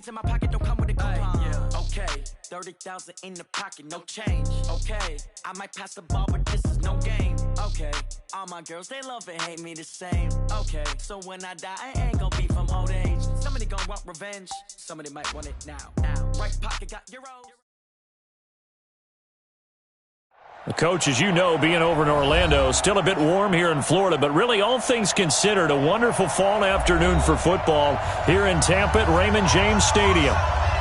In my pocket don't come with a coupon. Yeah. Okay, 30,000 in the pocket, no change. Okay, I might pass the ball, but this is no game. Okay, all my girls, they love and hate me the same. Okay, so when I die, I ain't gonna be from old age. Somebody gonna want revenge, somebody might want it now. Right pocket got euros. Coach, as you know, being over in Orlando, still a bit warm here in Florida, but really all things considered, a wonderful fall afternoon for football here in Tampa at Raymond James Stadium.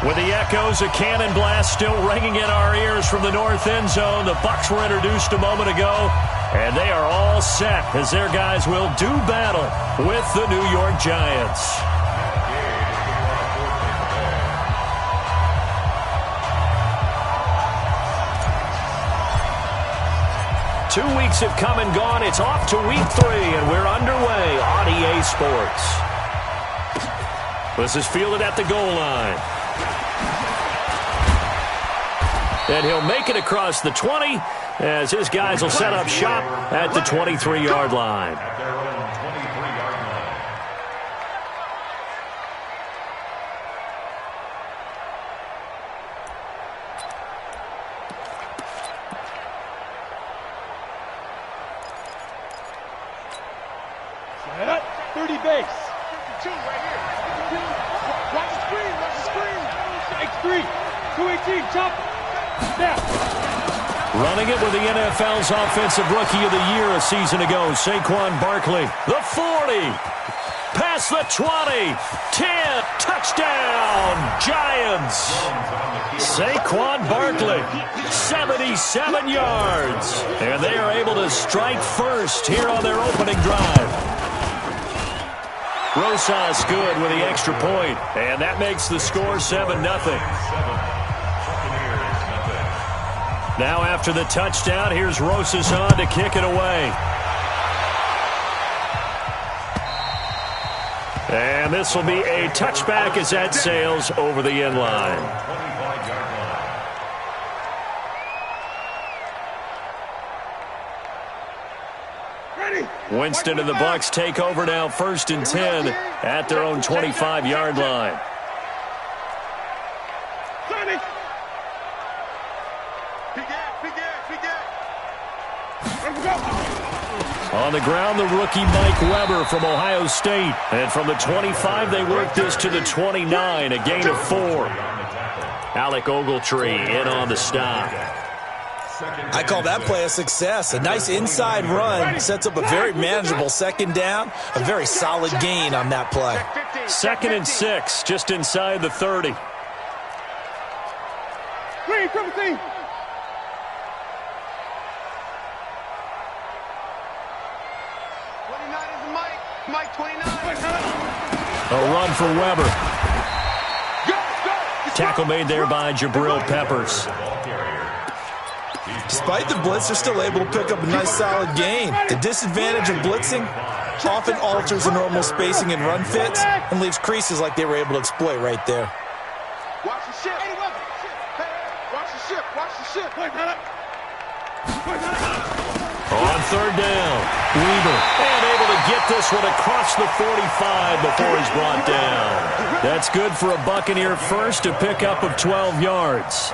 With the echoes of cannon blast still ringing in our ears from the north end zone, the Bucs were introduced a moment ago, and they are all set as their guys will do battle with the New York Giants. 2 weeks have come and gone. It's off to week 3, and we're underway on EA Sports. This is fielded at the goal line. And he'll make it across the 20 as his guys will set up shop at the 23-yard line. Running it with the NFL's Offensive Rookie of the Year a season ago, Saquon Barkley. The 40, past the 20, 10, touchdown, Giants. Saquon Barkley, 77 yards. And they are able to strike first here on their opening drive. Rosas good with the extra point, and that makes the score 7-0. Now after the touchdown, here's Rosas on to kick it away. And this will be a touchback as that sails over the end line. Winston and the Bucs take over now, 1st and 10 at their own 25-yard line. On the ground, the rookie Mike Weber from Ohio State. And from the 25, they work this to the 29, a gain of 4. Alec Ogletree in on the stop. I call that play a success. A nice inside run sets up a very manageable 2nd down. A very solid gain on that play. 2nd and 6, just inside the 30. Mike 29. A run for Weber. Tackle made there by Jabril Peppers. Despite the blitz, they're still able to pick up a nice solid gain. The disadvantage of blitzing often alters the normal spacing and run fits and leaves creases like they were able to exploit right there. Watch the ship. Hey, watch the ship. Watch the ship. On 3rd down, Weber, and able to get this one across the 45 before he's brought down. That's good for a Buccaneer first, a pickup of 12 yards.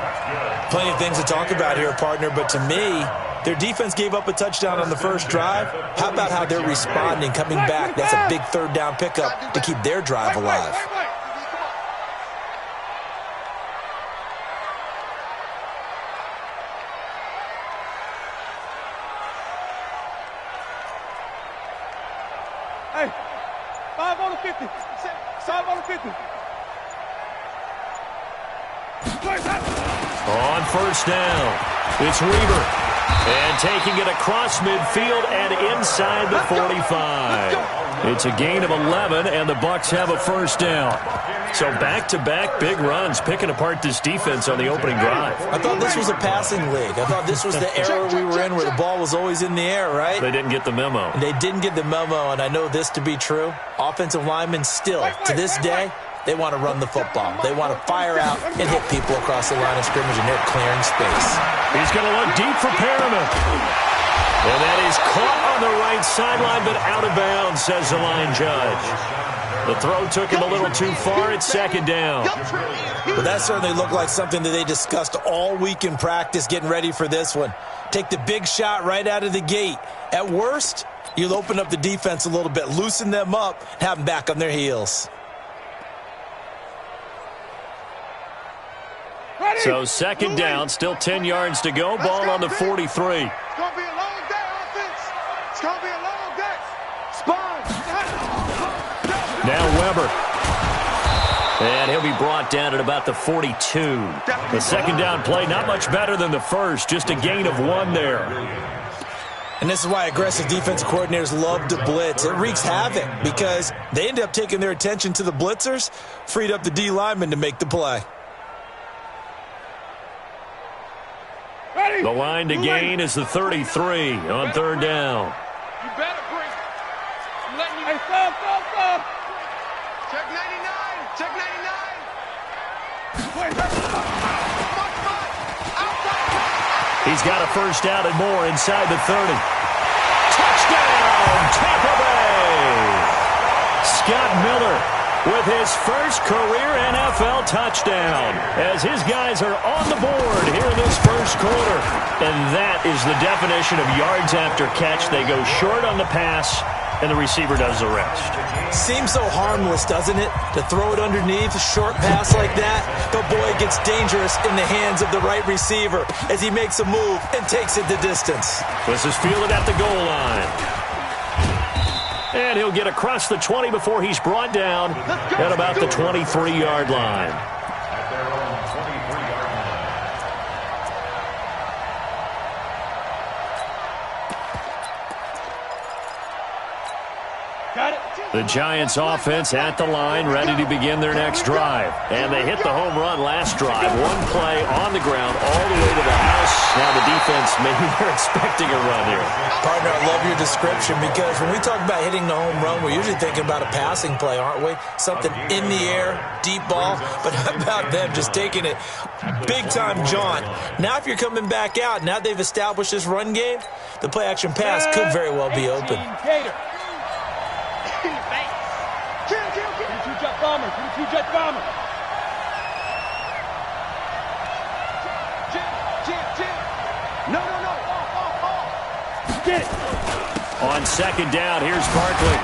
Plenty of things to talk about here, partner, but to me, their defense gave up a touchdown on the first drive. How about how they're responding, coming back? That's a big 3rd down pickup to keep their drive alive. Hey, 5 on the 50. 5 on the 50. On 1st down, it's Weber. And taking it across midfield and inside the 45. It's a gain of 11, and the Bucs have a 1st down. So back-to-back big runs, picking apart this defense on the opening drive. I thought this was a passing league. I thought this was the era we were in where the ball was always in the air, right? They didn't get the memo. They didn't get the memo, and I know this to be true. Offensive linemen still, to this day, they want to run the football. They want to fire out and hit people across the line of scrimmage, and they're clearing space. He's going to look deep for Perriman. And that is caught on the right sideline, but out of bounds, says the line judge. The throw took him a little too far. It's second down. Well, that certainly looked like something that they discussed all week in practice getting ready for this one. Take the big shot right out of the gate. At worst, you'll open up the defense a little bit, loosen them up, and have them back on their heels. So second down, still 10 yards to go. Ball on the 43. It's going to be a long day, offense. It's going to be a long day. Spawn. Now Weber. And he'll be brought down at about the 42. The second down play, not much better than the first, just a gain of 1 there. And this is why aggressive defensive coordinators love to blitz. It wreaks havoc because they end up taking their attention to the blitzers, freed up the D lineman to make the play. The line to gain is the 33 on third down. You better bring. I'm letting you. Hey, stop. Check 99. Check 99. Wait. He's got a first down and more inside the 30. Touchdown, Tampa Bay! Scott Miller with his first career NFL touchdown as his guys are on the board here in this first quarter. And that is the definition of yards after catch. They go short on the pass, and the receiver does the rest. Seems so harmless, doesn't it? To throw it underneath, a short pass like that. But boy, it gets dangerous in the hands of the right receiver as he makes a move and takes it the distance. This is fielded at the goal line. And he'll get across the 20 before he's brought down at about the 23-yard line. The Giants offense at the line, ready to begin their next drive. And they hit the home run last drive. One play on the ground all the way to the house. Now the defense, maybe they're expecting a run here. Partner, I love your description because when we talk about hitting the home run, we're usually thinking about a passing play, aren't we? Something in the air, deep ball. But how about them just taking it big-time jaunt? Now if you're coming back out, now they've established this run game, the play-action pass could very well be open. Bomber. Two-jet bomber. No. Get it. On second down, here's Barkley.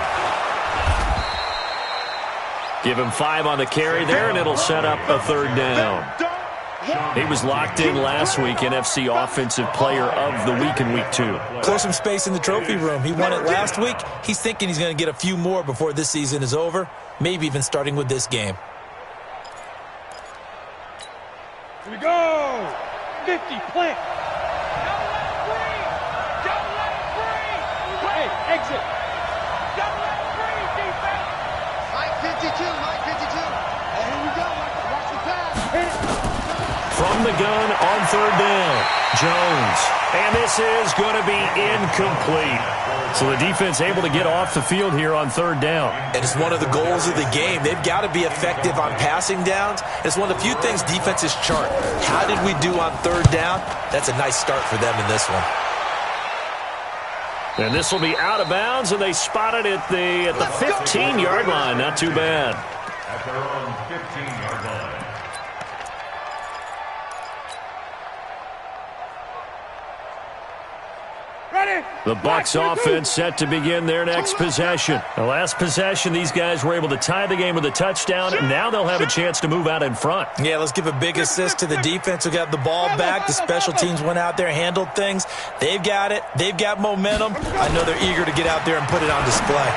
Give him 5 on the carry there, and it'll set up a third down. He was locked in last week, NFC Offensive Player of the Week in Week 2. Clear some space in the trophy room. He won it last week. He's thinking he's going to get a few more before this season is over, maybe even starting with this game. Here we go. 50, plant. Don't let it breathe. Don't let it breathe. Hey, exit. Don't let it breathe, defense. Mike 52. Hey, here we go. Watch the pass. Hit it. From the gun on third down, Jones. And this is going to be incomplete. So the defense able to get off the field here on third down. And it's one of the goals of the game. They've got to be effective on passing downs. It's one of the few things defenses chart. How did we do on third down? That's a nice start for them in this one. And this will be out of bounds, and they spot it at the 15-yard line. Not too bad. At their own 15-yard line. The Bucs offense set to begin their next possession. The last possession, these guys were able to tie the game with a touchdown. Now they'll have a chance to move out in front. Yeah, let's give a big assist to the defense who got the ball back. The special teams went out there, handled things. They've got it. They've got momentum. I know they're eager to get out there and put it on display.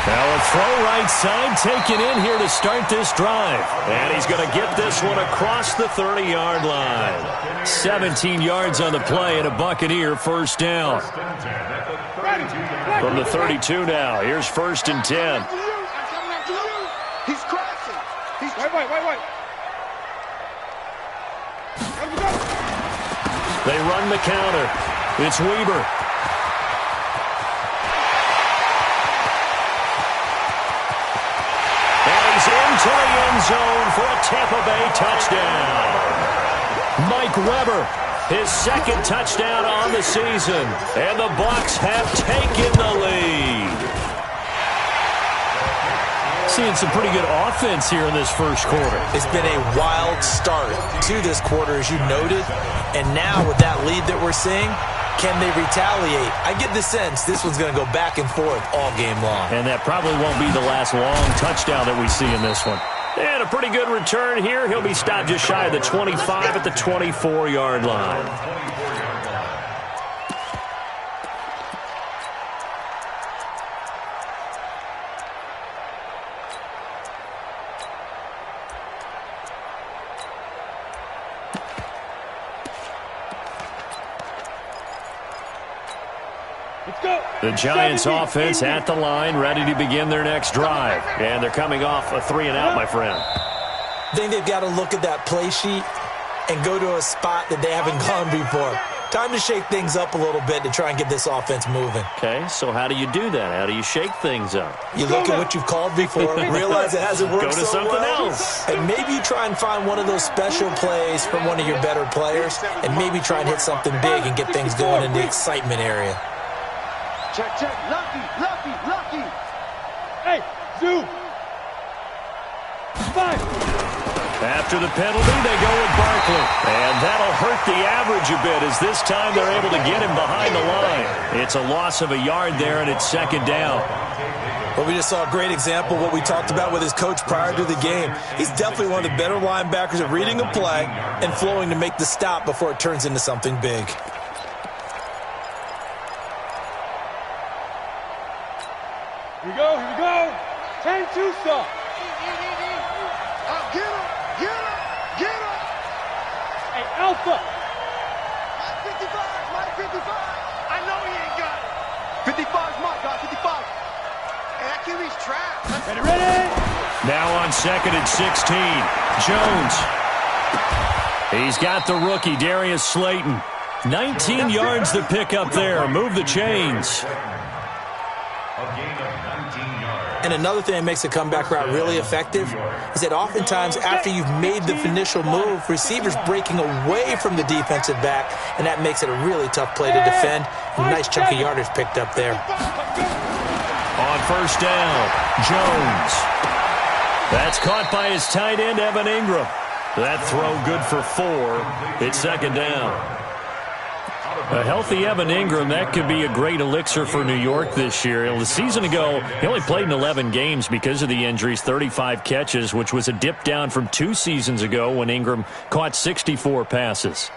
Now a throw right side taken in here to start this drive. And he's going to get this one across the 30-yard line. 17 yards on the play and a Buccaneer first down. From the 32 now, here's 1st and 10. He's crashing. Wait. They run the counter. It's Weber. Into the end zone for a Tampa Bay touchdown. Mike Weber, his second touchdown on the season. And the Bucs have taken the lead. Seeing some pretty good offense here in this first quarter. It's been a wild start to this quarter, as you noted. And now with that lead that we're seeing, can they retaliate? I get the sense this one's going to go back and forth all game long. And that probably won't be the last long touchdown that we see in this one. And a pretty good return here. He'll be stopped just shy of the 25 at the 24-yard line. The Giants offense at the line, ready to begin their next drive. And they're coming off a 3-and-out, my friend. I think they've got to look at that play sheet and go to a spot that they haven't gone before. Time to shake things up a little bit to try and get this offense moving. Okay, so how do you do that? How do you shake things up? You look at what you've called before, realize it hasn't worked Go to so something well, else. and maybe you try and find one of those special plays from one of your better players, and maybe try and hit something big and get things going in the excitement area. Check, check. Lucky. Hey, Zoo. 5. After the penalty, they go with Barkley. And that'll hurt the average a bit as this time they're able to get him behind the line. It's a loss of a yard there, and it's second down. Well, we just saw a great example of what we talked about with his coach prior to the game. He's definitely one of the better linebackers at reading a play and flowing to make the stop before it turns into something big. Here we go. 10-2 stop. Get him. Hey, Alpha. My 55. I know he ain't got it. 55's my guy, 55. Hey, that QB's trapped. Ready. Now on second and 16, Jones. He's got the rookie, Darius Slayton. 19 yards to pick up there. Move the chains. And another thing that makes a comeback route really effective is that oftentimes after you've made the initial move, receivers breaking away from the defensive back, and that makes it a really tough play to defend. A nice chunk of yardage picked up there. On first down, Jones. That's caught by his tight end, Evan Ingram. That throw good for 4. It's second down. A healthy Evan Ingram, that could be a great elixir for New York this year. The season ago, he only played in 11 games because of the injuries, 35 catches, which was a dip down from 2 seasons ago when Ingram caught 64 passes.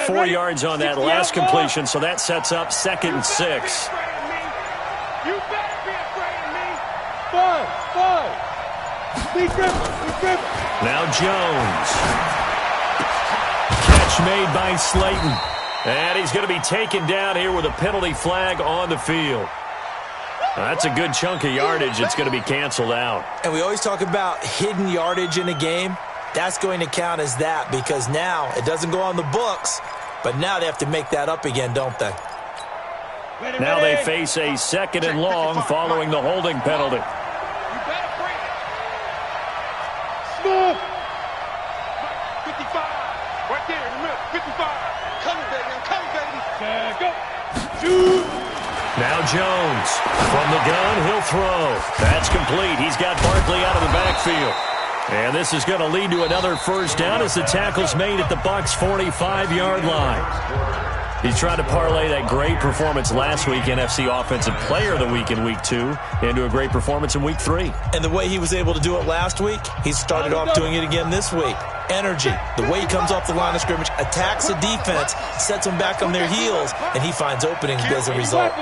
Four yards on that last completion, so that sets up second and 6. You better be afraid of me. 5. Be driven. Now Jones. Catch made by Slayton. And he's going to be taken down here with a penalty flag on the field. That's a good chunk of yardage. It's going to be canceled out. And we always talk about hidden yardage in a game. That's going to count as that because now it doesn't go on the books, but now they have to make that up again, don't they? Now they face a second and long following the holding penalty. You better bring it. Smooth. 55. Right there in the middle. 55. Coming, baby. I'm coming, baby. Go. Shoot. Now Jones. From the gun, he'll throw. That's complete. He's got Barkley out of the backfield. And this is going to lead to another first down as the tackle's made at the Bucs' 45-yard line. He's trying to parlay that great performance last week, NFC Offensive Player of the Week in Week 2, into a great performance in Week 3. And the way he was able to do it last week, he started off doing it again this week. Energy, the way he comes off the line of scrimmage, attacks the defense, sets them back on their heels, and he finds openings as a result.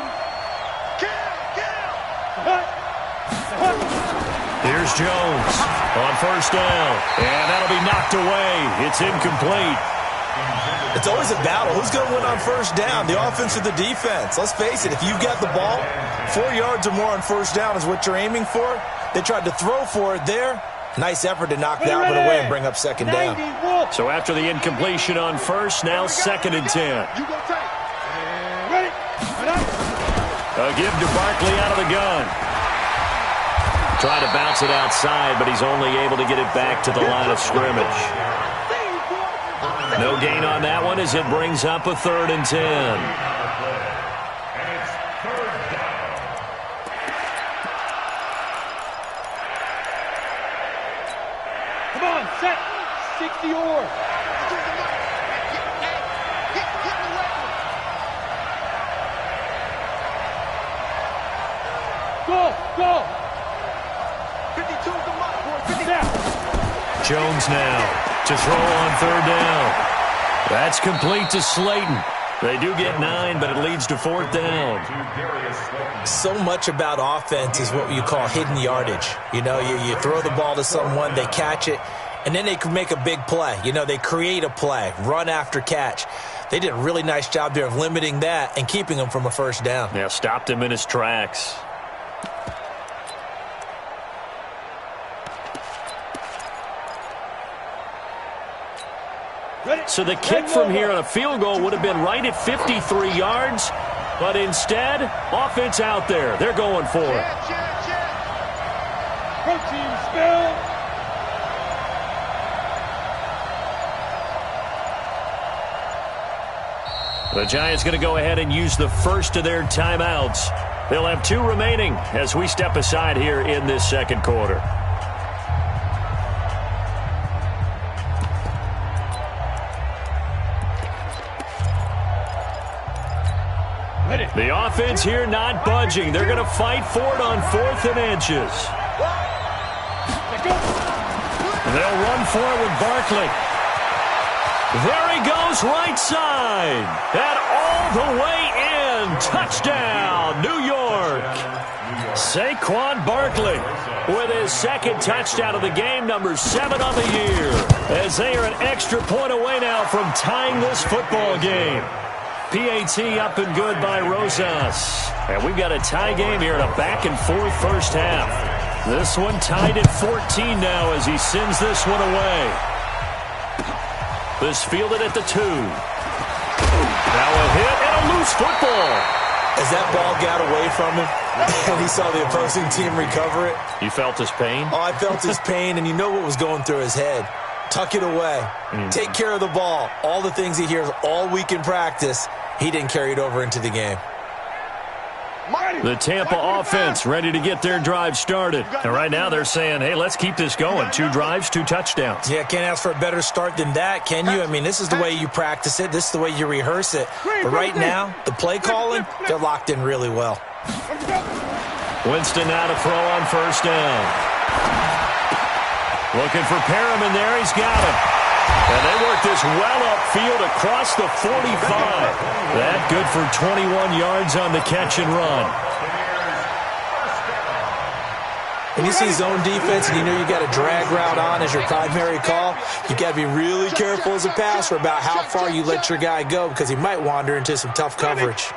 Here's Jones on first down, and that'll be knocked away. It's incomplete. It's always a battle. Who's going to win on first down, the offense or the defense? Let's face it, if you've got the ball, 4 yards or more on first down is what you're aiming for. They tried to throw for it there. Nice effort to knock that one away and bring up second down. So after the incompletion on first, now second and 10. A give to Barkley out of the gun. Trying to bounce it outside, but he's only able to get it back to the line of scrimmage. No gain on that one as it brings up a 3rd and 10. Come on, set. 60 or. Go. 52 is the mark, boys. 50 down. Jones now to throw on 3rd down. That's complete to Slayton. They do get 9, but it leads to 4th down. So much about offense is what you call hidden yardage. You know, you throw the ball to someone, they catch it, and then they can make a big play. You know, they create a play, run after catch. They did a really nice job there of limiting that and keeping him from a 1st down. Yeah, stopped him in his tracks. So the kick from here on a field goal would have been right at 53 yards, but instead, offense out there. They're going for it. Protein spill. The Giants going to go ahead and use the first of their timeouts. They'll have 2 remaining as we step aside here in this 2nd quarter. The offense here not budging. They're going to fight for it on 4th and inches. They'll run for it with Barkley. There he goes, right side. And all the way in. Touchdown, New York. Saquon Barkley with his 2nd touchdown of the game, number 7 on the year. As they are an extra point away now from tying this football game. PAT up and good by Rosas. And we've got a tie game here in a back-and-forth 1st half. This one tied at 14 now as he sends this one away. This fielded at the 2. Now a hit and a loose football. As that ball got away from him and he saw the opposing team recover it. You felt his pain? Oh, I felt his pain, and you know what was going through his head. Tuck it away. Take care of the ball. All the things he hears all week in practice. He didn't carry it over into the game. The Tampa offense ready to get their drive started. And right now they're saying, hey, let's keep this going. 2 drives, 2 touchdowns. Yeah, can't ask for a better start than that, can you? I mean, this is the way you practice it. This is the way you rehearse it. But right now, the play calling, they're locked in really well. Winston now to throw on 1st down. Looking for Perriman there. He's got him. And they work this well upfield across the 45. That good for 21 yards on the catch and run. When you see zone defense and you know you got a drag route on as your primary call, you got to be really careful as a passer about how far you let your guy go because he might wander into some tough coverage.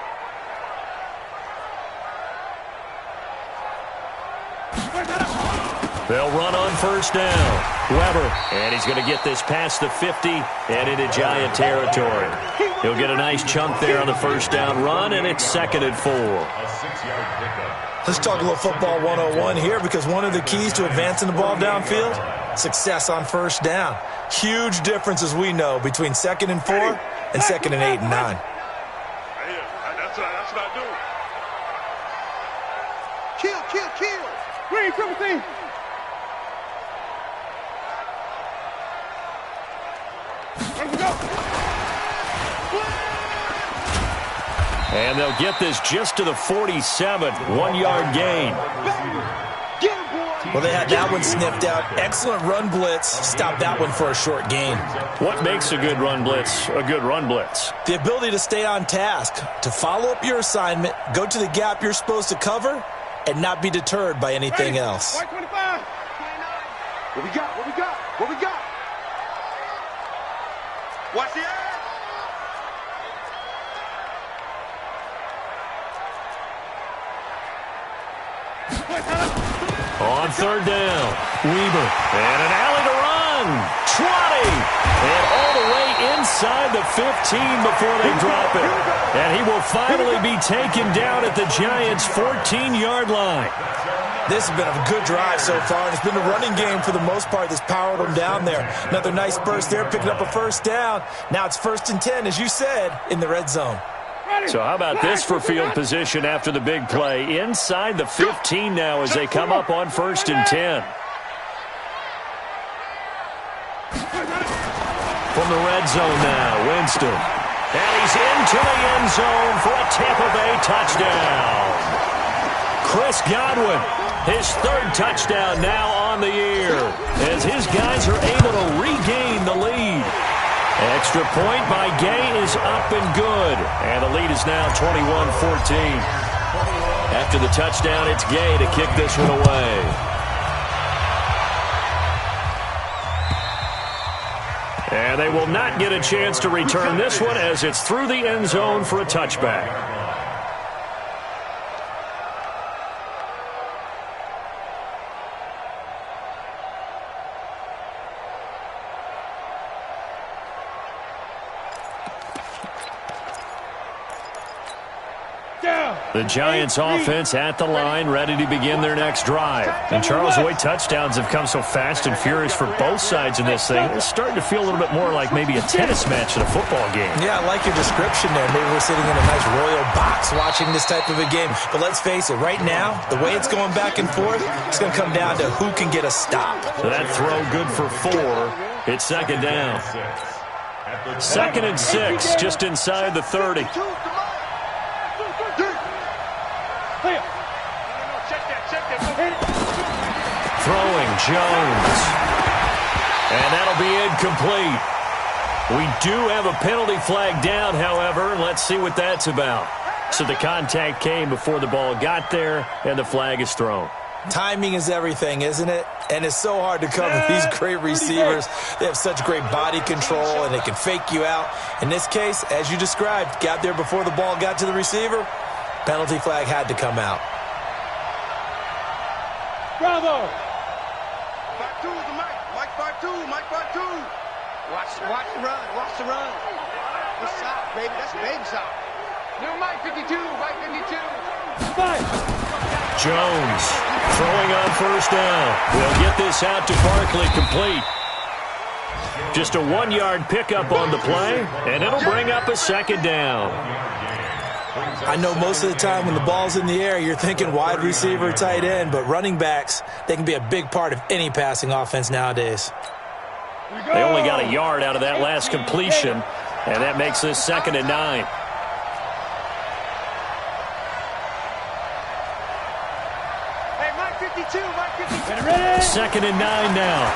They'll run on 1st down. Weber, and he's going to get this past the 50 and into Giant territory. He'll get a nice chunk there on the 1st down run, and it's 2nd and 4. Let's talk a little football 101 here because one of the keys to advancing the ball downfield, success on 1st down. Huge difference, as we know, between 2nd and 4 and 2nd and 8 and 9. That's what I do. Kill. Green, triple team. And they'll get this just to the 47, 1-yard gain. Well, they had that one sniffed out. Excellent run blitz. Stop that one for a short gain. What makes a good run blitz a good run blitz? The ability to stay on task, to follow up your assignment, go to the gap you're supposed to cover, and not be deterred by anything else. White 25. What we got? Watch the air. On 3rd down, Weber. And an alley to run. 20. And all the way inside the 15 before they drop it. And he will finally be taken down at the Giants' 14-yard line. This has been a good drive so far, and it's been a running game for the most part that's powered them down there. Another nice burst there, picking up a first down. Now it's 1st and 10, as you said, in the red zone. So how about this for field position after the big play? Inside the 15 now as they come up on 1st and 10. From the red zone now, Winston. And he's into the end zone for a Tampa Bay touchdown. Chris Godwin, his 3rd touchdown now on the year, as his guys are able to regain the lead. Extra point by Gay is up and good, and the lead is now 21-14. After the touchdown, it's Gay to kick this one away. And they will not get a chance to return this one as it's through the end zone for a touchback. The Giants offense at the line, ready to begin their next drive. And Charles, the way touchdowns have come so fast and furious for both sides in this thing, it's starting to feel a little bit more like maybe a tennis match in a football game. Yeah, I like your description there. Maybe we're sitting in a nice royal box watching this type of a game. But let's face it, right now, the way it's going back and forth, it's going to come down to who can get a stop. So that throw good for 4. It's 2nd down. 2nd and 6, just inside the 30. Throwing Jones. And that'll be incomplete. We do have a penalty flag down, however. Let's see what that's about. So the contact came before the ball got there, and the flag is thrown. Timing is everything, isn't it? And it's so hard to cover these great receivers. They have such great body control, and they can fake you out. In this case, as you described, got there before the ball got to the receiver. Penalty flag had to come out. Bravo! 5-2 is the Mike. Mike 5-2. Mike 5-2. Watch the run. Watch the run. Good shot, baby. That's a baby shot. New Mike 52. Mike 52. 5. Jones throwing on 1st down. We'll get this out to Barkley, complete. Just a 1-yard pickup on the play, and it'll bring up a 2nd down. I know most of the time when the ball's in the air, you're thinking wide receiver, tight end, but running backs, they can be a big part of any passing offense nowadays. They only got a yard out of that last completion, and that makes this 2nd and 9. Hey, Mike 52, Mike 52. 2nd and 9 now.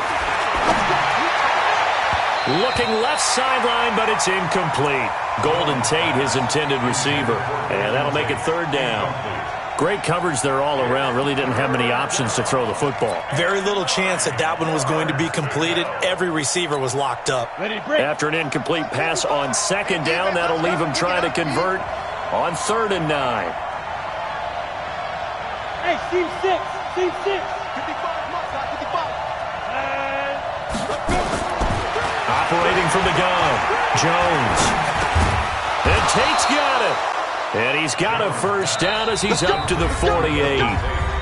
Looking left sideline, but it's incomplete. Golden Tate, his intended receiver. And that'll make it 3rd down. Great coverage there all around. Really didn't have many options to throw the football. Very little chance that one was going to be completed. Every receiver was locked up. After an incomplete pass on 2nd down, that'll leave him trying to convert on 3rd and 9. Hey, team 6. Team 6. 55, Mark, 55. Operating from the gun, Jones. And Tate's got it. And he's got a 1st down as he's up to the 48.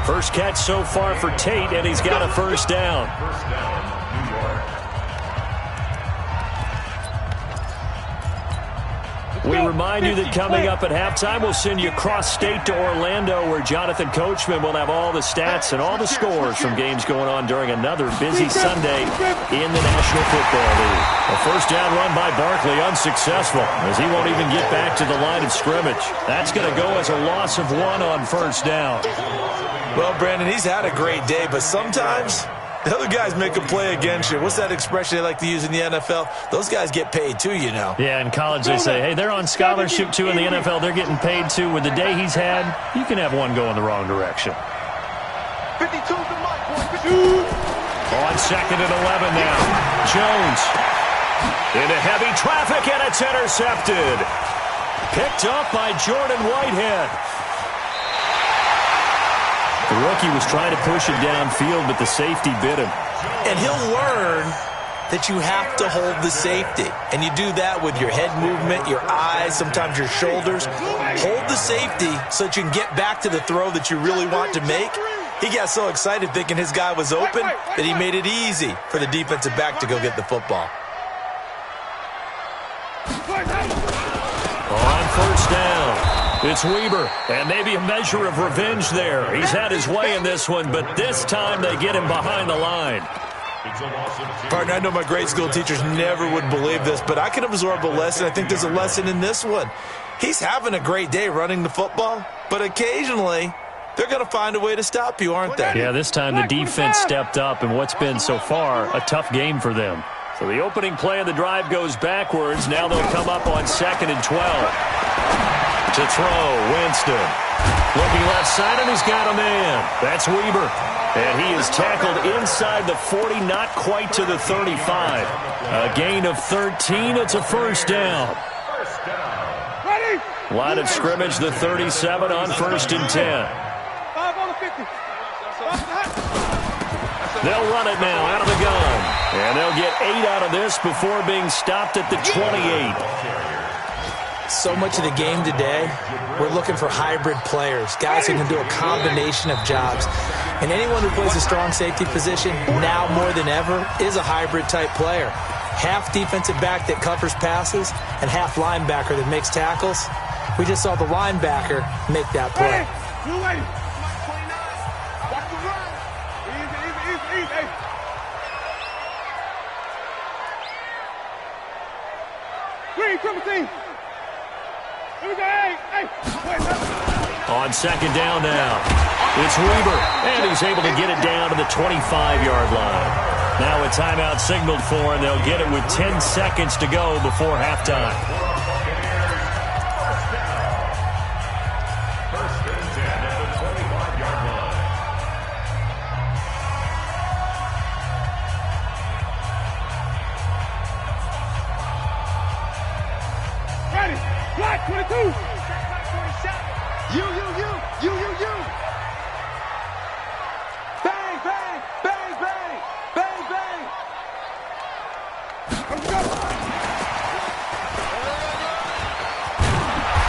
First catch so far for Tate, and he's got a 1st down. We remind you that coming up at halftime, we'll send you cross-state to Orlando, where Jonathan Coachman will have all the stats and all the scores from games going on during another busy Sunday in the National Football League. A 1st down run by Barkley, unsuccessful, as he won't even get back to the line of scrimmage. That's going to go as a loss of 1 on 1st down. Well, Brandon, he's had a great day, but sometimes the other guys make a play against you. What's that expression they like to use in the NFL? Those guys get paid too, you know. Yeah, in college they say, hey, they're on scholarship too. In the NFL, they're getting paid too. With the day he's had, you can have one go in the wrong direction. 52 to Mike. On 2nd and 11 now. Jones into heavy traffic, and it's intercepted. Picked up by Jordan Whitehead. The rookie was trying to push it downfield, but the safety bit him. And he'll learn that you have to hold the safety. And you do that with your head movement, your eyes, sometimes your shoulders. Hold the safety so that you can get back to the throw that you really want to make. He got so excited thinking his guy was open that he made it easy for the defensive back to go get the football. On first down, it's Weber, and maybe a measure of revenge there. He's had his way in this one, but this time they get him behind the line. Partner, I know my grade school teachers never would believe this, but I can absorb a lesson. I think there's a lesson in this one. He's having a great day running the football, but occasionally they're going to find a way to stop you, aren't they? Yeah, this time the defense stepped up in what's been so far a tough game for them. So the opening play of the drive goes backwards. Now they'll come up on 2nd and 12. To throw, Winston. Looking left side, and he's got a man. That's Weber. And he is tackled inside the 40, not quite to the 35. A gain of 13. It's a first down. Line of scrimmage, the 37 on 1st and 10. 5 on the 50. They'll run it now out of the gun. And they'll get 8 out of this before being stopped at the 28. So much of the game today, we're looking for hybrid players, guys who can do a combination of jobs. And anyone who plays a strong safety position, now more than ever, is a hybrid-type player. Half defensive back that covers passes and half linebacker that makes tackles. We just saw the linebacker make that play. On 2nd down now, it's Weber, and he's able to get it down to the 25-yard line. Now a timeout signaled for, and they'll get it with 10 seconds to go before halftime. First and 10 at the 25-yard line. Ready, black 22. You. Bang, bang, bang, bang, bang, bang.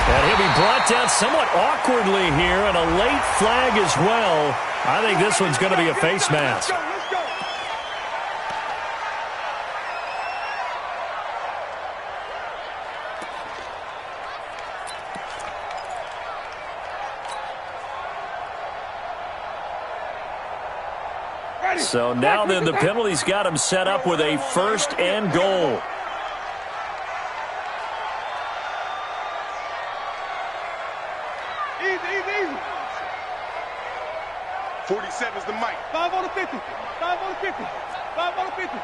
And he'll be brought down somewhat awkwardly here, and a late flag as well. I think this one's going to be a face mask. Let's go. So now then the penalty's got him set up with a 1st and goal. Easy. 47's the mic. 5 on the 50. 5 on the 50. 5 on the 50.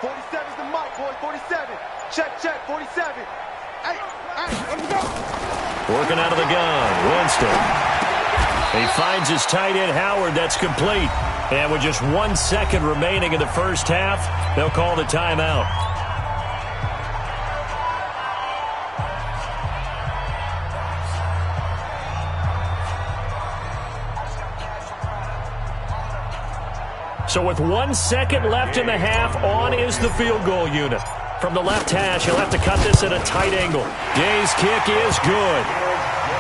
47's the mic, boy. 47. Check, 47. Hey, Let's go. Working out of the gun, Winston. He finds his tight end, Howard. That's complete. And with just 1 second remaining in the first half, they'll call the timeout. So with 1 second left in the half, on is the field goal unit. From the left hash, he'll have to cut this at a tight angle. Gay's kick is good.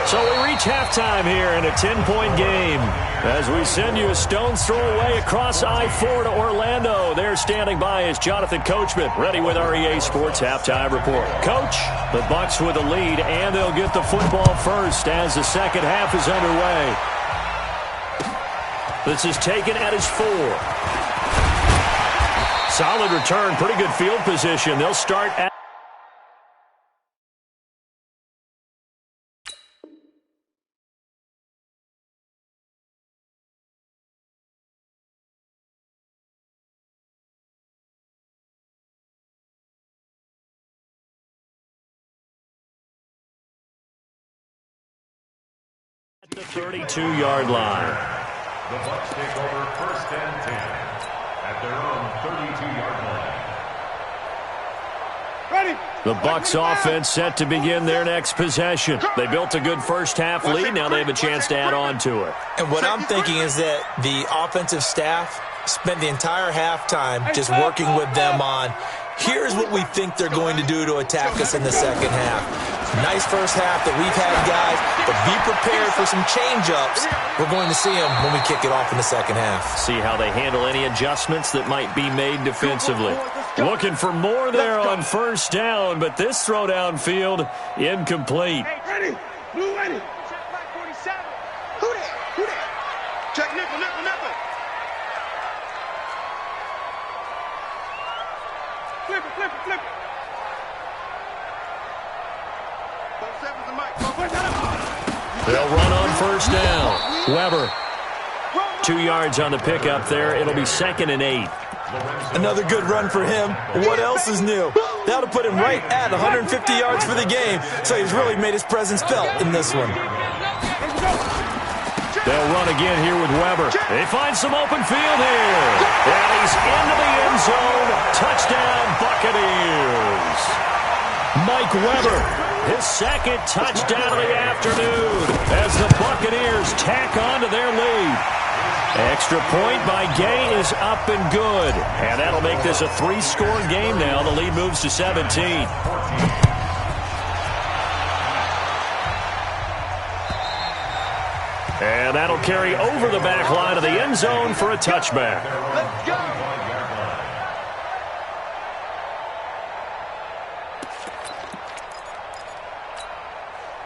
So we reach halftime here in a 10-point game. As we send you a stone's throw away across I-4 to Orlando. There standing by is Jonathan Coachman, ready with our EA Sports Halftime Report. Coach, the Bucs with the lead, and they'll get the football first as the second half is underway. This is taken at his 4. Solid return, pretty good field position. They'll start at the 32-yard line. The Bucs take over 1st and 10 at their own 32-yard line. Ready. The Bucs offense set to begin their next possession. They built a good first half lead. Now they have a chance to add on to it. And what I'm thinking is that the offensive staff spent the entire halftime just working with them on, here's what we think they're going to do to attack us in the second half. Nice first half that we've had, guys, but be prepared for some change-ups. We're going to see them when we kick it off in the second half. See how they handle any adjustments that might be made defensively. Looking for more there on first down, but this throw downfield incomplete. Hey, ready? Blue ready. Check back 47. Who that? Who that? Check nickel, nickel, nickel. Flip it, flip it, flip it. They'll run on first down. Weber. 2 yards on the pickup there. It'll be 2nd and 8. Another good run for him. What else is new? That'll put him right at 150 yards for the game, so he's really made his presence felt in this one. They'll run again here with Weber. They find some open field here. And he's into the end zone. Touchdown, Buccaneers. Mike Weber, his 2nd touchdown of the afternoon as the Buccaneers tack on to their lead. Extra point by Gay is up and good. And that'll make this a 3-score game now. The lead moves to 17. And that'll carry over the back line of the end zone for a touchback. Let's go.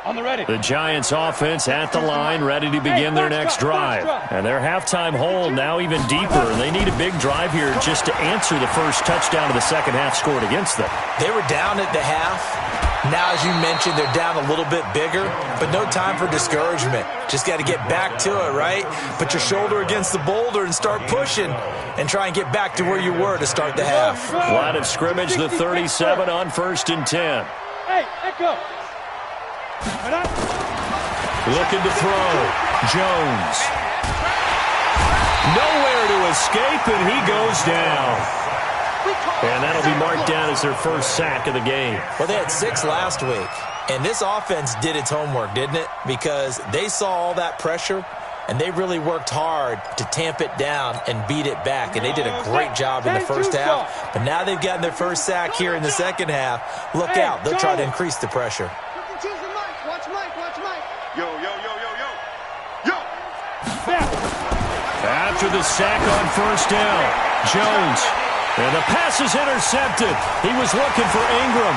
On the ready. The Giants offense at the line, ready to begin their next drive. And their halftime hole now even deeper. They need a big drive here just to answer the first touchdown of the second half scored against them. They were down at the half. Now, as you mentioned, they're down a little bit bigger, but no time for discouragement. Just got to get back to it, right? Put your shoulder against the boulder and start pushing and try and get back to where you were to start the half. Line of scrimmage, the 37 on 1st and 10. Hey, echo. Looking to throw. Jones. Nowhere to escape, and he goes down. And that'll be marked down as their first sack of the game. Well, they had 6 last week, and this offense did its homework, didn't it? Because they saw all that pressure, and they really worked hard to tamp it down and beat it back, and they did a great job in the first half. But now they've gotten their first sack here in the second half. Look out. They'll try to increase the pressure. Watch Mike, watch Mike. Yo, yo, yo, yo, yo. Yo. After the sack on first down, Jones. And the pass is intercepted. He was looking for Ingram.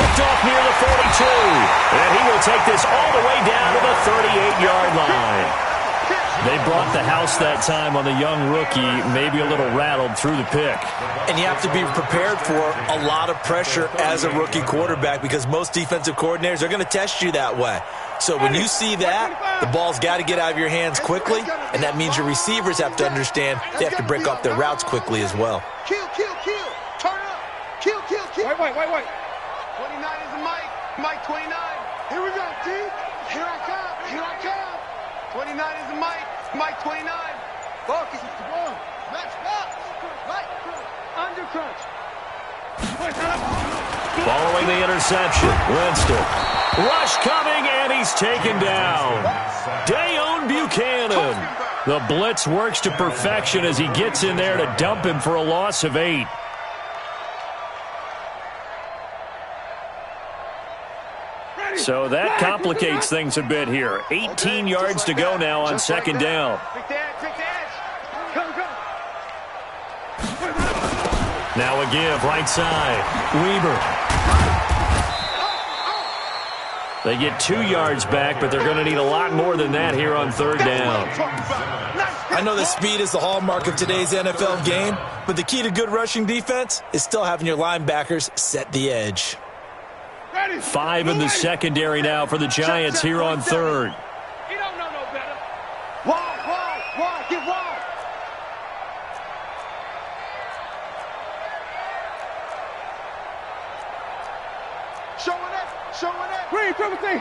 Picked off near the 42. And he will take this all the way down to the 38-yard line. They brought the house that time on the young rookie, maybe a little rattled through the pick. And you have to be prepared for a lot of pressure as a rookie quarterback because most defensive coordinators are going to test you that way. So when you see that, the ball's got to get out of your hands quickly, and that means your receivers have to understand they have to break off their routes quickly as well. Kill, kill, kill. Turn up. Kill, kill, kill. Wait. 29 is a Mike. Mike 29. Here we go, T. Here I come. Here I come. 29 is a Mike. Mike 29. Focus. Match box. Right. Under crunch. Following the interception, Winston. Rush coming, and he's taken down. Dayon Buchanan. The blitz works to perfection as he gets in there to dump him for a loss of 8. So that complicates things a bit here. 18 yards to go now on second down. Now a give, right side. Weber. They get 2 yards back, but they're going to need a lot more than that here on third down. I know that speed is the hallmark of today's NFL game, but the key to good rushing defense is still having your linebackers set the edge. 5 in the secondary now for the Giants here on third. He don't know no better. Wide, get wide. Showing it. Green, Timothy.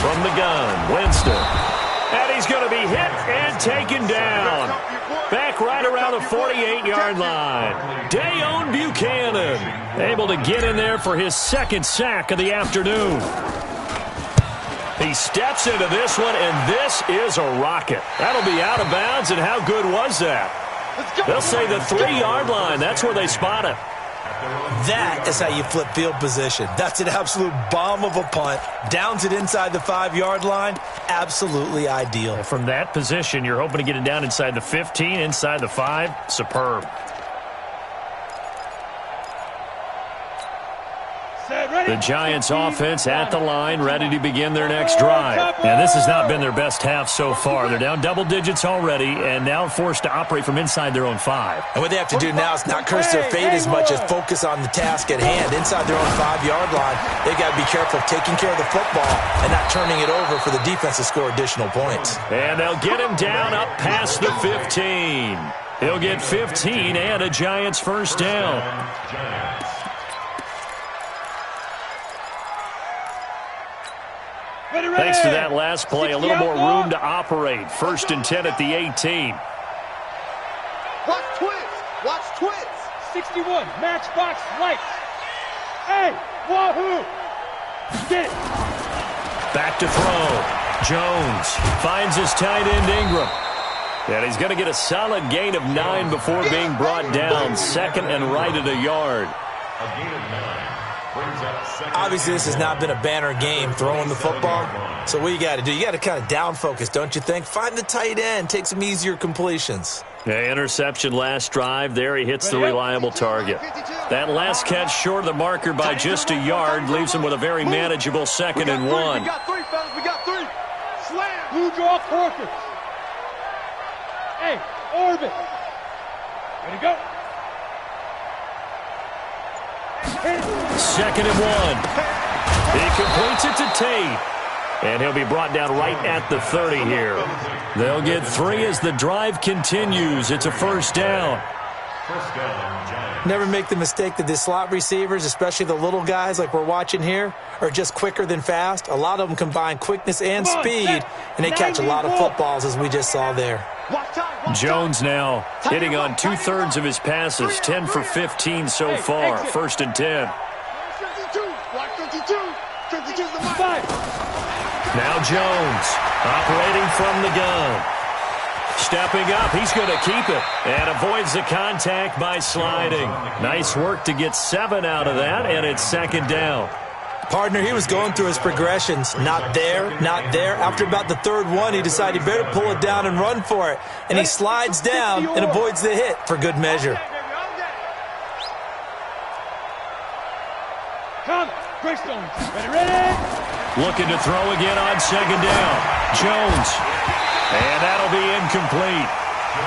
From the gun, Winston. And he's going to be hit and taken down. Back right around the 48-yard line. Dayon Buchanan able to get in there for his second sack of the afternoon. He steps into this one, and this is a rocket. That'll be out of bounds, and how good was that? They'll say the 3-yard line. That's where they spot it. That is how you flip field position. That's an absolute bomb of a punt. Downs it inside the 5-yard line. Absolutely ideal. From that position, you're hoping to get it down inside the 15, inside the 5. Superb. The Giants offense at the line, ready to begin their next drive. And this has not been their best half so far. They're down double digits already and now forced to operate from inside their own 5. And what they have to do now is not curse their fate as much as focus on the task at hand. Inside their own 5-yard line, they've got to be careful of taking care of the football and not turning it over for the defense to score additional points. And they'll get him down up past the 15. He'll get 15 and a Giants first down. Thanks to that last play, a little more room to operate. 1st and 10 at the 18. Watch twins. Watch twins. 61. Matchbox lights. Hey, wahoo. Get it. Back to throw. Jones finds his tight end Ingram. And he's going to get a solid gain of 9 before being brought down. 2nd and right at a yard. A gain of 9. Obviously, this has not been a banner game throwing the football. So what you got to do, you got to kind of down focus, don't you think? Find the tight end, take some easier completions. Yeah, interception last drive. There he hits the reliable target. That last catch short of the marker by just a yard leaves him with a very manageable 2nd and 1. We got 3, fellas. We got 3. Slam. Blue draw Corkers. Hey, orbit. Ready to go. 2nd and 1. He completes it to Tate. And he'll be brought down right at the 30 here. They'll get 3 as the drive continues. It's a first down. Never make the mistake that the slot receivers, especially the little guys like we're watching here, are just quicker than fast. A lot of them combine quickness and speed, and they catch a lot of footballs, as we just saw there. Jones now hitting on 2/3 of his passes, 10 for 15 so far. 1st and 10. Now Jones operating from the gun. Stepping up, he's going to keep it and avoids the contact by sliding. Nice work to get 7 out of that, and it's 2nd down. Partner, he was going through his progressions. Not there, not there. After about the 3rd one, he decided he better pull it down and run for it. And he slides down and avoids the hit for good measure. Come, Greystones. Ready? Looking to throw again on 2nd down. Jones. And that'll be incomplete.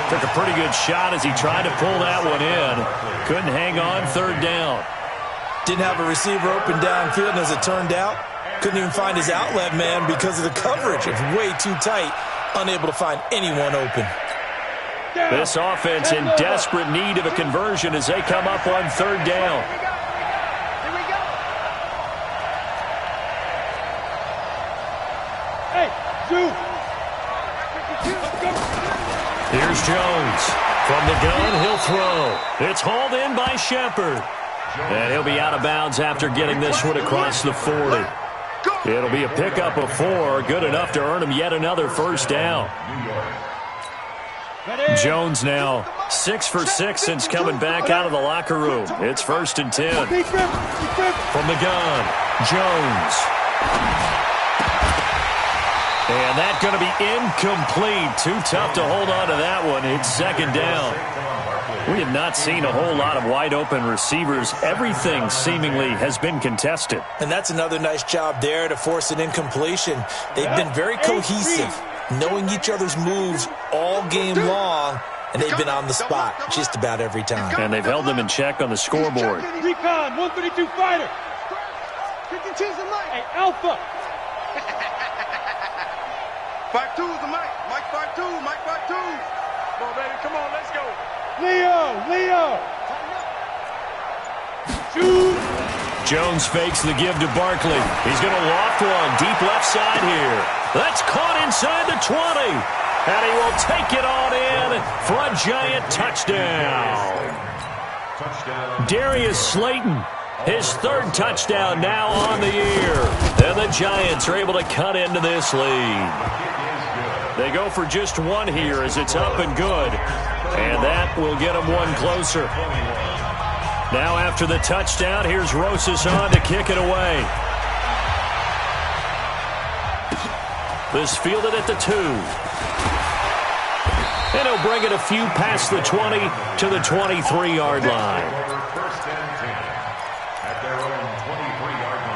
Took a pretty good shot as he tried to pull that one in. Couldn't hang on 3rd down. Didn't have a receiver open downfield, and as it turned out, couldn't even find his outlet man because of the coverage. It's way too tight, unable to find anyone open. This offense in desperate need of a conversion as they come up on 3rd down. Hey, Drew. Here's Jones. From the gun, he'll throw. It's hauled in by Shepard. And he'll be out of bounds after getting this one across the 40. It'll be a pickup of 4, good enough to earn him yet another first down. Jones now 6 for 6 since coming back out of the locker room. It's 1st and 10. From the gun, Jones. And that's going to be incomplete. Too tough to hold on to that one. It's 2nd down. We have not seen a whole lot of wide-open receivers. Everything seemingly has been contested. And that's another nice job there to force an incompletion. They've been very cohesive, knowing each other's moves all game long, and they've been on the spot just about every time. And they've held them in check on the scoreboard. Recon, 132 fighter. Hey, Alpha. 5-2 is the mic. Mike 5-2. Mike 5-2. Come on, baby. Come on. Let's go. Leo. Shoot. Jones fakes the give to Barkley. He's going to loft one deep left side here. That's caught inside the 20. And he will take it on in for a Giant touchdown. Darius Slayton, his 3rd touchdown now on the year. And the Giants are able to cut into this lead. They go for just one here as it's up and good. And that will get them one closer. Now after the touchdown, here's Rosas on to kick it away. This fielded at the 2. And he'll bring it a few past the 20 to the 23-yard line. First and 10 at their own 23-yard line.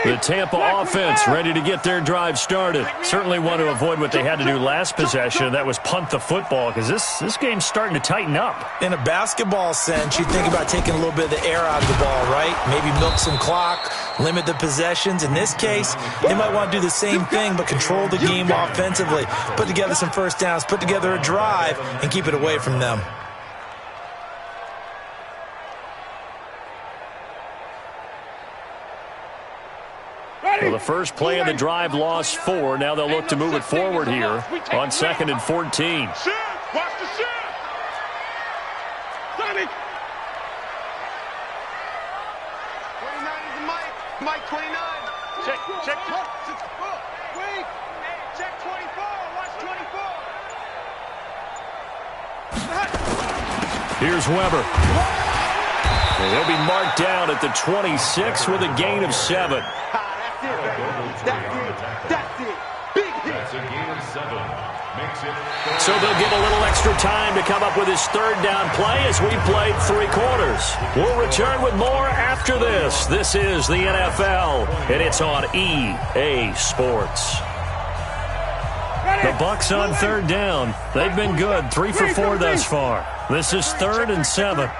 The Tampa offense ready to get their drive started. Certainly want to avoid what they had to do last possession. That was punt the football, because this game's starting to tighten up. In a basketball sense, you think about taking a little bit of the air out of the ball, right? Maybe milk some clock, limit the possessions. In this case, they might want to do the same thing, but control the game offensively. Put together some first downs, put together a drive, and keep it away from them. Well, the first play of the drive lost 4. Now they'll look to move it forward here on 2nd and 14. Watch the shot. Sonic. 29 is Mike. Mike 29. Check. Wait. Check 24. Watch 24. Here's Weber. And he'll be marked down at the 26 with a gain of 7. That's it. Big hit. That's a gain of 7. Makes it. So they'll get a little extra time to come up with his third down play as we played 3 quarters. We'll return with more after this. This is the NFL, and it's on EA Sports. The Bucs on third down. They've been good, 3 for 4 thus far. This is 3rd and 7.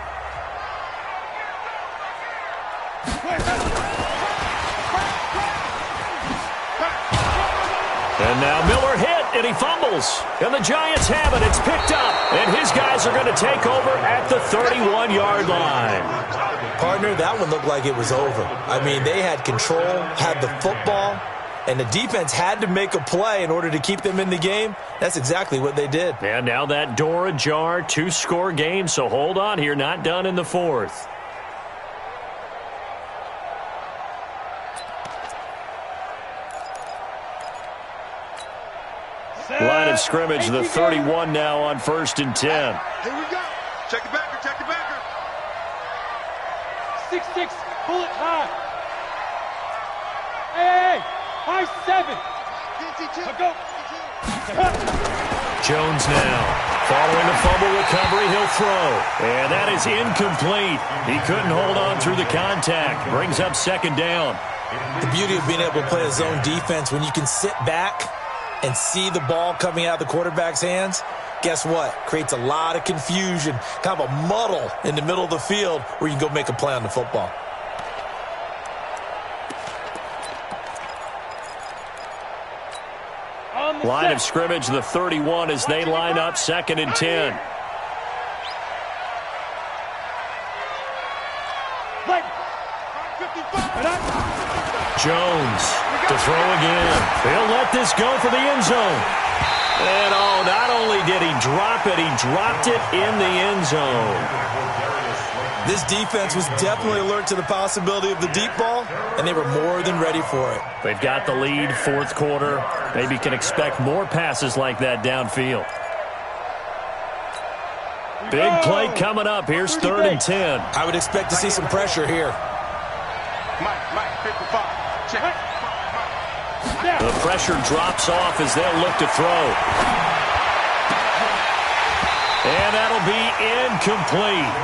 And now Miller hit, and he fumbles. And the Giants have it. It's picked up. And his guys are going to take over at the 31-yard line. Partner, that one looked like it was over. I mean, they had control, had the football, and the defense had to make a play in order to keep them in the game. That's exactly what they did. And now that door ajar, 2-score game, so hold on here. Not done in the 4th. Line of scrimmage, the 31 now on 1st and 10. Here we go. Check the backer. 6-6. Pull it high. Hey. High 7. Go. Jones now. Following the fumble recovery, he'll throw. And that is incomplete. He couldn't hold on through the contact. Brings up 2nd down. The beauty of being able to play a zone defense, when you can sit back and see the ball coming out of the quarterback's hands, guess what? Creates a lot of confusion, kind of a muddle in the middle of the field where you can go make a play on the football. Line of scrimmage, the 31 as they line up 2nd and 10. Jones to throw again. He'll let this go for the end zone. And oh, not only did he drop it, he dropped it in the end zone. This defense was definitely alert to the possibility of the deep ball, and they were more than ready for it. They've got the lead, 4th quarter. Maybe can expect more passes like that downfield. Big play coming up. Here's 3rd and 10. I would expect to see some pressure here. Mike, 55. Check. The pressure drops off as they'll look to throw. And that'll be incomplete.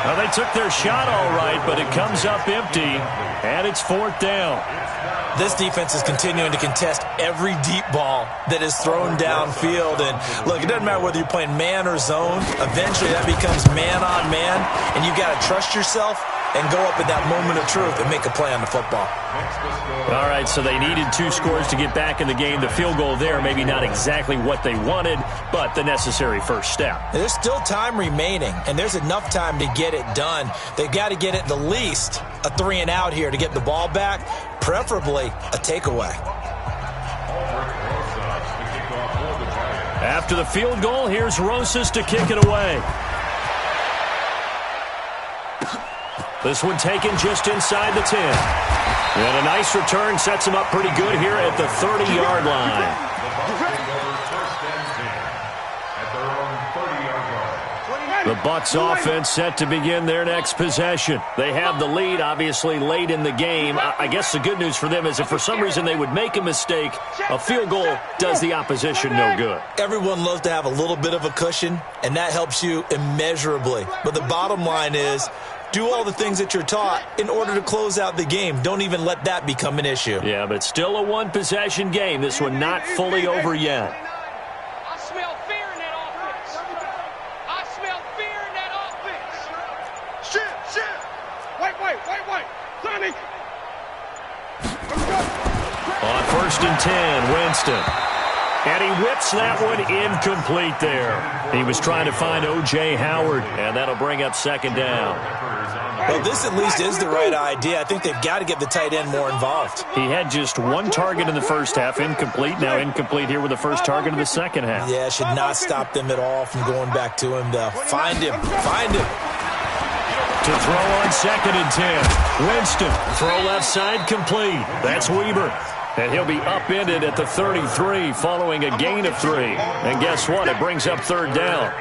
Now, they took their shot all right, but it comes up empty, and it's 4th down. This defense is continuing to contest every deep ball that is thrown downfield. And, look, it doesn't matter whether you're playing man or zone. Eventually, that becomes man-on-man, and you've got to trust yourself and go up in that moment of truth and make a play on the football. All right, so they needed 2 scores to get back in the game. The field goal there, maybe not exactly what they wanted, but the necessary first step. There's still time remaining, and there's enough time to get it done. They've got to get at the least a 3-and-out here to get the ball back, preferably a takeaway. After the field goal, here's Rosas to kick it away. This one taken just inside the 10. And a nice return sets him up pretty good here at the 30-yard line. The Bucs offense set to begin their next possession. They have the lead, obviously, late in the game. I guess the good news for them is if for some reason they would make a mistake, a field goal does the opposition no good. Everyone loves to have a little bit of a cushion, and that helps you immeasurably. But the bottom line is, do all the things that you're taught in order to close out the game. Don't even let that become an issue. Yeah, but still a one-possession game. This one not fully over yet. I smell fear in that offense. I smell fear in that offense. Shit. Wait. Sonny. On 1st and 10, Winston. And he whips that one incomplete there. He was trying to find O.J. Howard, and that'll bring up 2nd down. Well, this at least is the right idea. I think they've got to get the tight end more involved. He had just one target in the first half, incomplete. Now incomplete here with the first target of the second half. Yeah, should not stop them at all from going back to him, though. Find him. To throw on 2nd and 10. Winston, throw left side complete. That's Weber. And he'll be upended at the 33 following a gain of 3. And guess what? It brings up 3rd down.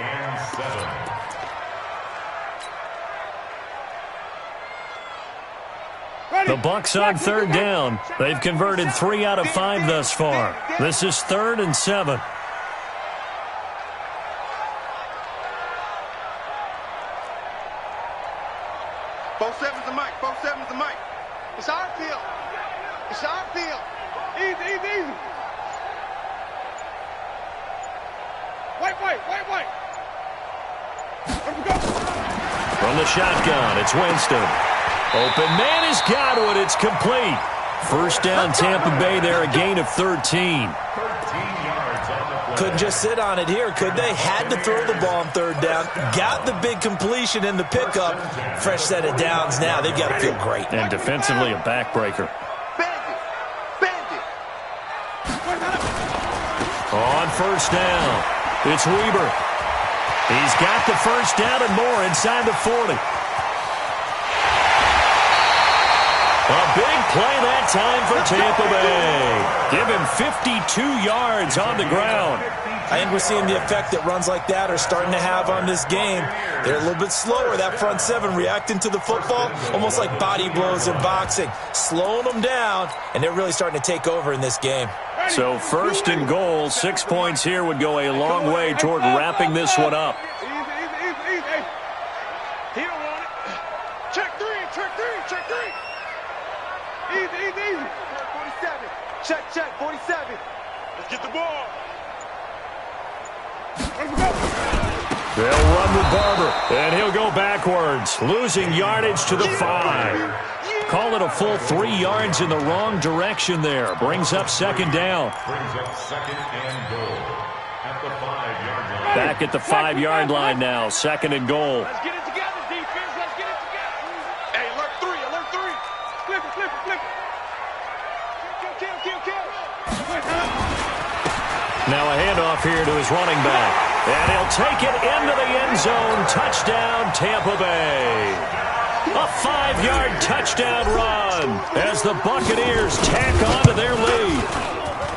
The Bucs on 3rd down. They've converted 3 out of 5 thus far. This is 3rd and 7. Both sevens to Mike. It's our field. Easy. Wait. From the shotgun, it's Winston. Open man has got one. It's complete. First down, Tampa Bay there, a gain of 13. Couldn't just sit on it here, could they? Had to throw the ball on 3rd down. Got the big completion in the pickup. Fresh set of downs now. They've got to feel great. And defensively, a backbreaker. Bandit. On 1st down, it's Weber. He's got the first down and more inside the 40. A big play that time for Tampa Bay. Give him 52 yards on the ground. I think we're seeing the effect that runs like that are starting to have on this game. They're a little bit slower. That front 7 reacting to the football, almost like body blows in boxing. Slowing them down, and they're really starting to take over in this game. So 1st and goal, 6 points here would go a long way toward wrapping this one up. Easy. He don't want it. Check three. Easy. 47. Check. 47. Let's get the ball. They'll run with Barber, and he'll go backwards, losing yardage to the 5. Call it a full 3 yards in the wrong direction there. Brings up 2nd down. Brings up 2nd and goal at the 5-yard line. Back at the 5-yard line now, 2nd and goal. Let's get it together, defense. Let's get it together. Hey, alert 3. Flip it. Kill. Now a handoff here to his running back. And he'll take it into the end zone. Touchdown, Tampa Bay. A 5-yard touchdown run as the Buccaneers tack on to their lead.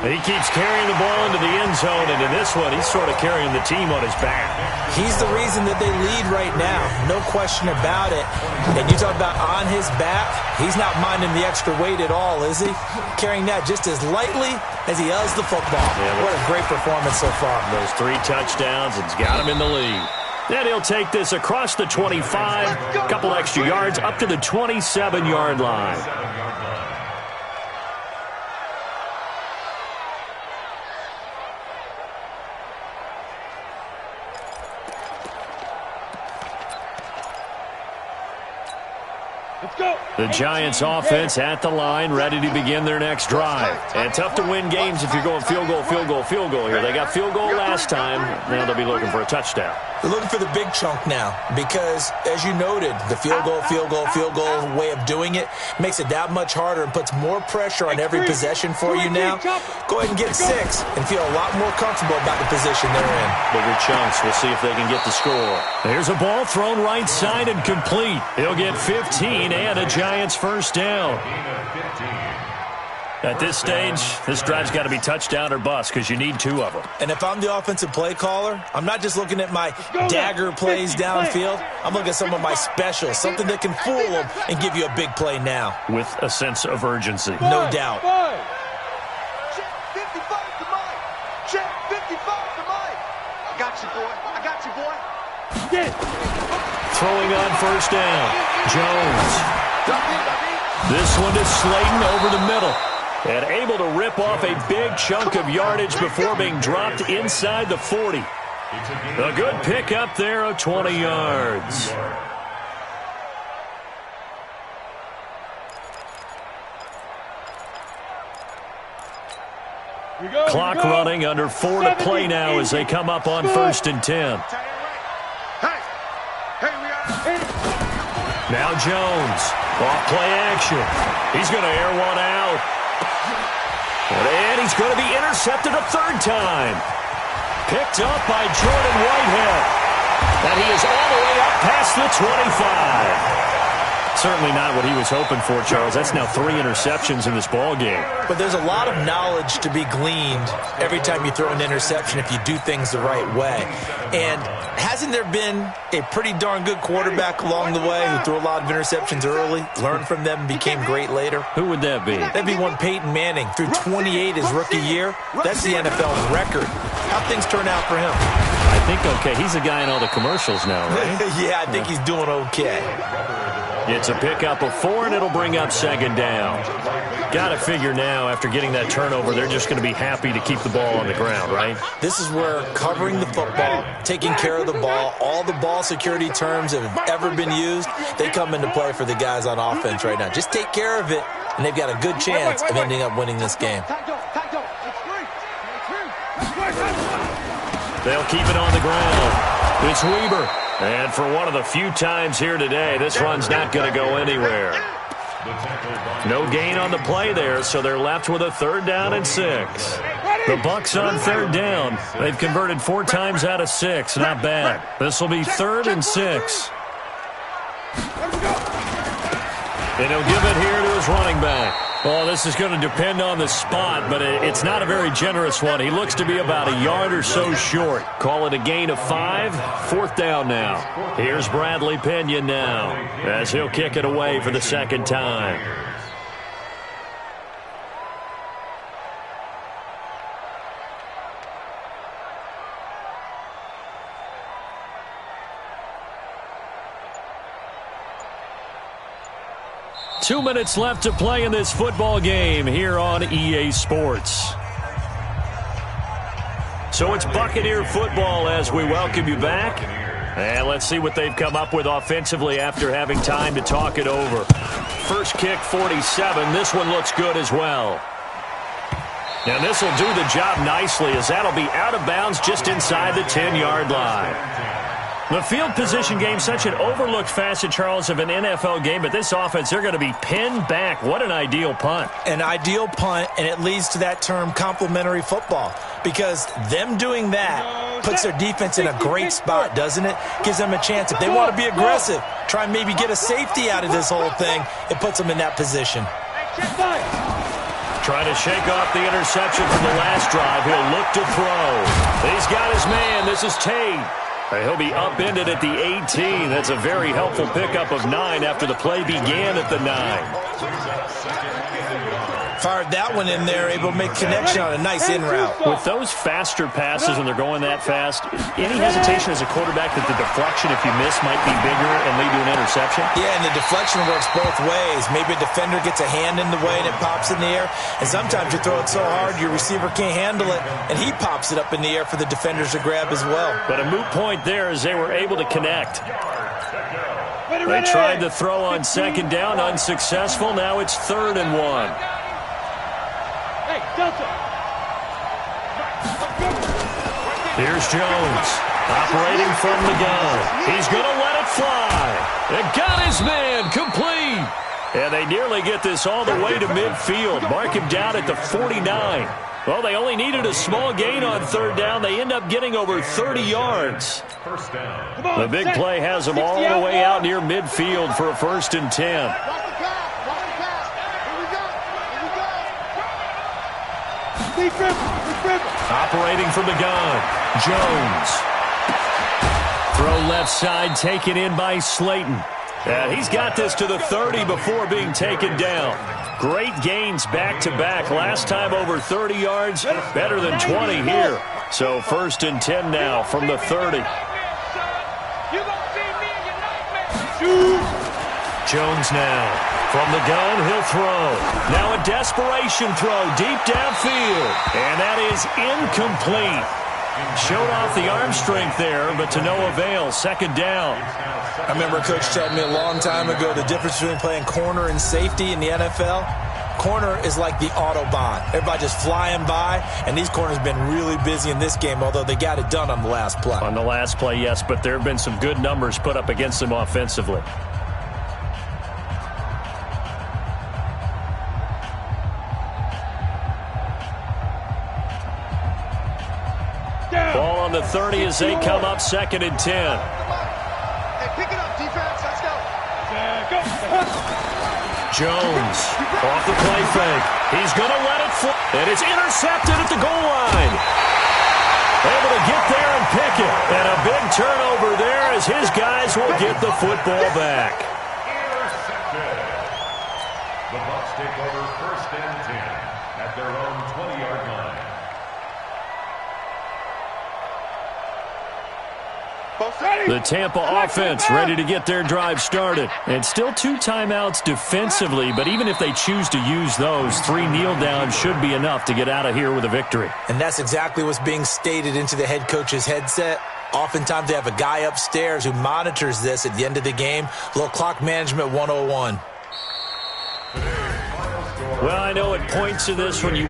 He keeps carrying the ball into the end zone, and in this one, he's sort of carrying the team on his back. He's the reason that they lead right now. No question about it. And you talk about on his back, he's not minding the extra weight at all, is he? Carrying that just as lightly as he does the football. Yeah, what a great performance so far. Those 3 touchdowns, it's got him in the lead. Then he'll take this across the 25, a couple extra yards, up to the 27-yard line. The Giants offense at the line, ready to begin their next drive. And tough to win games if you're going field goal, field goal, field goal here. They got field goal last time. Now they'll be looking for a touchdown. They're looking for the big chunk now because, as you noted, the field goal way of doing it makes it that much harder and puts more pressure on every possession for you now. Go ahead and get 6 and feel a lot more comfortable about the position they're in. Bigger chunks. We'll see if they can get the score. There's a ball thrown right side and complete. He'll get 15 and a Giants first down. At this stage, this drive's got to be touchdown or bust because you need 2 of them. And if I'm the offensive play caller, I'm not just looking at my dagger plays downfield. I'm looking at some of my specials, something that can fool them and give you a big play now. With a sense of urgency. No doubt. Check 55 to Mike. Check 55 to Mike. I got you, boy. I got you, boy. Throwing on first down. Jones. This one to Slayton over the middle. And able to rip off a big chunk of yardage before being dropped inside the 40. A good pickup there of 20 yards. Clock running, under 4 to play now as they come up on 1st and 10. Now Jones, off play action. He's going to air one out. And he's going to be intercepted a 3rd time. Picked up by Jordan Whitehead. And he is all the way up past the 25. Certainly not what he was hoping for, Charles. That's now 3 interceptions in this ball game. But there's a lot of knowledge to be gleaned every time you throw an interception if you do things the right way. And hasn't there been a pretty darn good quarterback along the way who threw a lot of interceptions early, learned from them, and became great later? Who would that be? That'd be one Peyton Manning. Threw 28 his rookie year. That's the NFL's record. How'd things turn out for him? I think okay. He's a guy in all the commercials now, right? Yeah, I think he's doing okay. It's a pickup of 4, and it'll bring up 2nd down. Got to figure now, after getting that turnover, they're just going to be happy to keep the ball on the ground, right? This is where covering the football, taking care of the ball, all the ball security terms that have ever been used, they come into play for the guys on offense right now. Just take care of it, and they've got a good chance of ending up winning this game. They'll keep it on the ground. It's Weber. And for one of the few times here today, this run's not going to go anywhere. No gain on the play there, so they're left with a 3rd down and 6. The Bucs on 3rd down. They've converted 4 times out of 6. Not bad. This will be 3rd and 6. And he'll give it here to his running back. Well, this is going to depend on the spot, but it's not a very generous one. He looks to be about a yard or so short. Call it a gain of 5. 4th down now. Here's Bradley Pinion now as he'll kick it away for the 2nd time. Two minutes left to play in this football game here on EA Sports. So it's Buccaneer football as we welcome you back. And let's see what they've come up with offensively after having time to talk it over. First kick, 47. This one looks good as well. Now this will do the job nicely as that'll be out of bounds just inside the 10-yard line. The field position game, such an overlooked facet, Charles, of an NFL game, but this offense, they're going to be pinned back. What an ideal punt. An ideal punt, and it leads to that term complementary football, because them doing that puts their defense in a great spot, doesn't it? Gives them a chance. If they want to be aggressive, try and maybe get a safety out of this whole thing, it puts them in that position. Trying to shake off the interception from the last drive. He'll look to throw. He's got his man. This is Tate. He'll be upended at the 18. That's a very helpful pickup of 9 after the play began at the 9. Fired that one in there, able to make connection on a nice in route. With those faster passes when they're going that fast, any hesitation as a quarterback that the deflection, if you miss, might be bigger and lead to an interception? Yeah, and the deflection works both ways. Maybe a defender gets a hand in the way and it pops in the air, and sometimes you throw it so hard your receiver can't handle it, and he pops it up in the air for the defenders to grab as well. But a moot point there as they were able to connect. They tried to throw on second down, unsuccessful. Now it's 3rd and 1. Hey, Delta. Here's Jones, operating from the gun. He's going to let it fly. It got his man complete. And they nearly get this all the way to midfield. Mark him down at the 49. Well, they only needed a small gain on 3rd down. They end up getting over 30 yards. The big play has them all the way out near midfield for a 1st and 10. Operating from the gun, Jones. Throw left side, taken in by Slayton. And he's got this to the 30 before being taken down. Great gains back-to-back. Last time over 30 yards, better than 20 here. So 1st and 10 now from the 30. Jones now. From the gun, he'll throw. Now a desperation throw deep downfield. And that is incomplete. Showed off the arm strength there, but to no avail. 2nd down. I remember a coach telling me a long time ago the difference between playing corner and safety in the NFL. Corner is like the Autobahn. Everybody just flying by, and these corners have been really busy in this game, although they got it done on the last play. On the last play, yes, but there have been some good numbers put up against them offensively. Ball on the 30 as they come up 2nd and 10. Hey, pick it up, defense. Let's go. Jones off the play fake. He's going to let it fly. And it's intercepted at the goal line. Able to get there and pick it. And a big turnover there as his guys will get the football back. Intercepted. The Bucs take over 1st and 10 at their own 20-yard line. The Tampa offense ready to get their drive started. And still 2 timeouts defensively, but even if they choose to use those, 3 kneel downs should be enough to get out of here with a victory. And that's exactly what's being stated into the head coach's headset. Oftentimes they have a guy upstairs who monitors this at the end of the game. A little clock management 101. Well, I know at points of this when you